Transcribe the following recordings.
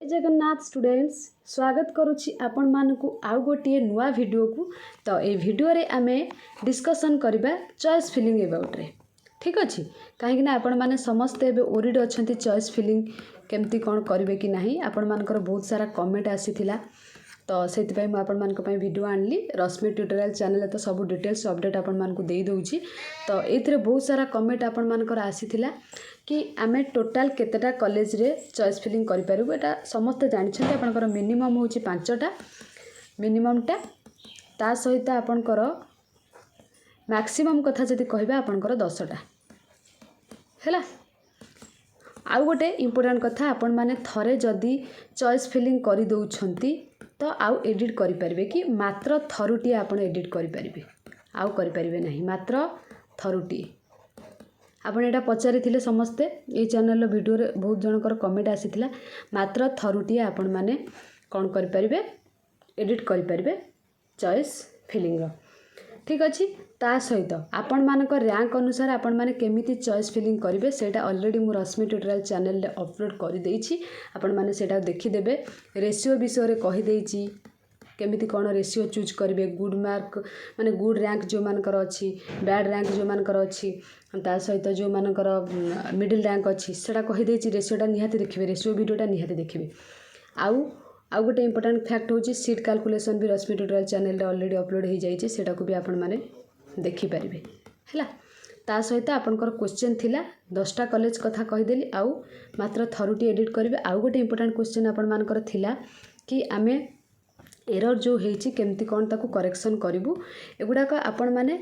Jagannath students स्वागत करुछि आपण मानकु आउ गोटे नुआ वीडियो को। तो ये वीडियो रे आमे डिस्कशन करबा चॉइस फिलिंग अबाउट रे। ठीक अच्छे कहीं आपण माने समस्ते एबे ओरिड अछंती चॉइस फिलिंग केमती कौन करेंगे कि नहीं आपण मानकर बहुत सारा कमेंट आसीथिला। तो से आपण मानक पई वीडियो आनली रश्मि ट्यूटोरियल चैनल तो सब डिटेल्स अपडेट आपण मानकु देई दउची। तो एथिरे बहुत सारा कमेंट आपण मानकर आसीथिला कि आमे टोटाल केतेटा कॉलेज रे चॉइस फिलिंग करि परबो। एटा समस्त जानिछन्ते आपनकर मिनिमम होची 5टा मिनिममटा ता सहित आपनकर मैक्सिमम कथा जदि कहबा आपनकर 10टा हैला। आउ गोटे इम्पोर्टेंट कथा आपण माने थरे जदि चॉइस फिलिंग करि दउछन्ती तो आउ एडिट करि परबे कि मात्र थरुटी आपण एडिट करि परबे आउ करि परबे नहीं मात्र थरुटी। आपण एटा पचारि थिले समस्ते ए चैनल वीडियो रे बहुत जनकर कमेंट आसीथिला मात्र थरुटी आपण माने कोन करि परबे एडिट करि परबे चॉइस फिलिंग रो। ठीक अछि ता सहित आपण मानक रैंक अनुसार आपण माने केमिति चॉइस फिलिंग करिवे सेटा ऑलरेडी मु रश्मि ट्यूटोरियल चैनल रे अपलोड करि देइछि। आपण माने सेटा देखि देबे रेशियो विषय रे कहि देइछि केमिति कोन रेशियो चूज करिवे। गुड मार्क माने गुड रैंक जो मानकर अछि बैड रैंक जो मानकर अछि ता सहित जो मानकर मिडिल रैंक अछि सेटा कहि देइछि। रेशियोटा निहाती देखिबे रेशियो वीडियोटा निहाती देखिबे। आउ गोटे इंपोर्टेंट फैक्ट होची सीट कैलकुलेशन भी रश्मि ट्यूटोरियल चैनल रे ऑलरेडी अपलोड हो जाइए सेटा को भी आपण माने देखि परिबे हैला। ता सहित आपनकर क्वेश्चन थिला 10टा कॉलेज कथा कहिदेली आउ मात्र थरुटी एडिट करिवे। आउ गोटे इंपोर्टेंट क्वेश्चन आपण मानकर थिला कि आमे एरर जो हेची केमती कोन ताकू करेक्शन करिवु। एगुडा का आपण माने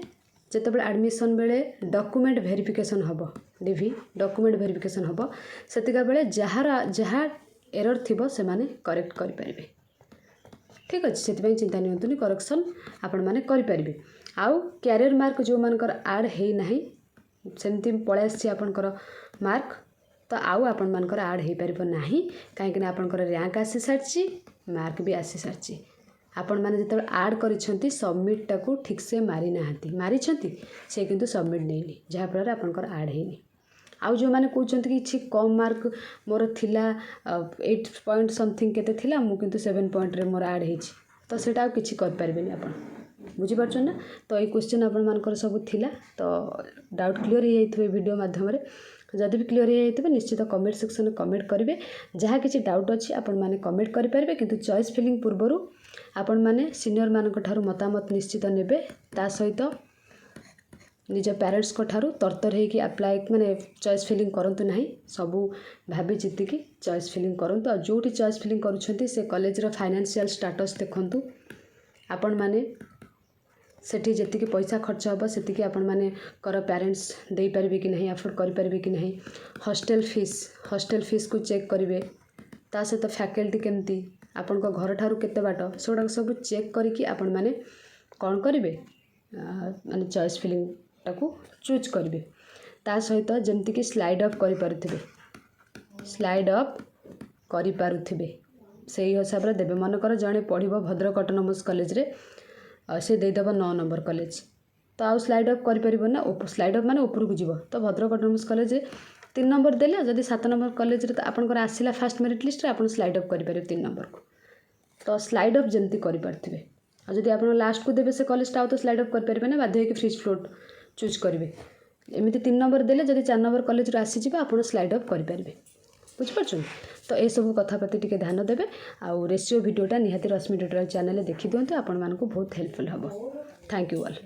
जेतेबेले एडमिशन बेले डॉक्यूमेंट वेरिफिकेशन हबो डीवी डॉक्यूमेंट वेरिफिकेशन हबो सेतिका बेले जहा एरर थिबो से माने करेक्ट करि परिबे। ठीक अछि सेति चिंता नियंतुनी करेक्शन आपण माने करि परिबे। आउ कैरियर मार्क जो मानकर ऐड हे नाही सेमती पळे आसी आपनकर मार्क तो आउ आपण मानकर ऐड हे परिबो नाही काहे कि आपनकर रैंक आसी सारची मार्क भी आसी सारची। आपण माने जेतेबेले ऐड करिसंती सबमिट टाकू ठीक से मारी नाहंती मारिसंती से किंतु सबमिट नेनी जहा फल आपनकर ऐड हेनी। आउ जो माने कहउछंती कि छि कम मार्क मोर थिला 8 पॉइंट समथिंग केते थिला मु किंतु 7 पॉइंट रे मोर ऐड हेछि तो सेटा किछि कर परबेनी आपण बुझी परछन ना। तो ये क्वेश्चन आपण मानकर सब थिला तो डाउट क्लियर हे जाइतबे वीडियो माध्यम रे। जदि भी क्लियर हे जाइतबे निश्चित कमेंट सेक्शन में कमेंट करिवे जहा किछि डाउट अछि आपण माने कमेंट करि परबे। किंतु चॉइस फिलिंग पूर्वरु आपण माने सीनियर मानक ठारू मतामत निश्चित नेबे ता सहित निज पेरेंट्स को ठारू तरतर हे कि अप्लाई माने चॉइस फिलिंग करंतु नाही सबु भाबी चित्ती कि चॉइस फिलिंग करंतु। आ जोटी चॉइस फिलिंग करूछंती से कॉलेज रो फाइनेंशियल स्टेटस देखंतु आपण माने सेठी जेतिकी पैसा खर्च होबो सेतिकी आपण माने कर पेरेंट्स देई परबे कि नहीं अफोर्ड करि परबे कि नहीं। हॉस्टल फीस को चेक करिवे ता सहित फैकल्टी केमती आपण को घर ठारू केते बाट सोडा सब चेक करिकि आपण माने कोन करिवे माने चॉइस फिलिंग टाकू चूज करिवे। ता सहित जेमती कि स्लाइड अप करि पारुथिबे स्लाइड अप करि पारुथिबे सेही हिसाब रे देबे। मन कर जणे पढिबो भद्रक ऑटोनोमस कॉलेज रे से देदेव 9 नंबर कॉलेज तो आउ स्लाइड अप करि परिबो ना स्लाइड अप माने ऊपर को जीवो तो भद्रक ऑटोनोमस कॉलेज 3 नंबर देले जदि 7 नंबर कॉलेज रे आपनकर आसिला फर्स्ट मेरिट लिस्ट रे आपन स्लाइड अप करि परिबे 3 नंबर को तो स्लाइड अप जेमती करि पारथिबे। आ जदि आपन लास्ट को देबे से कॉलेज टा तो स्लाइड अप करि परिबे ना बाध्य हे कि फ्री फ्लोट चूज करिवे। एमिति 3 नंबर देले जदि 4 नंबर कॉलेज रे आसी जिबा आपन स्लाइड अप करि परिबे बुझ परछन। तो ए सब कथा प्रति टिके ध्यान देबे। आ रेशियो वीडियोटा निहाती रश्मि ट्यूटोरियल चैनल रे देखि दियंतु आपण मानको बहुत हेल्पफुल हबो। Thank you all.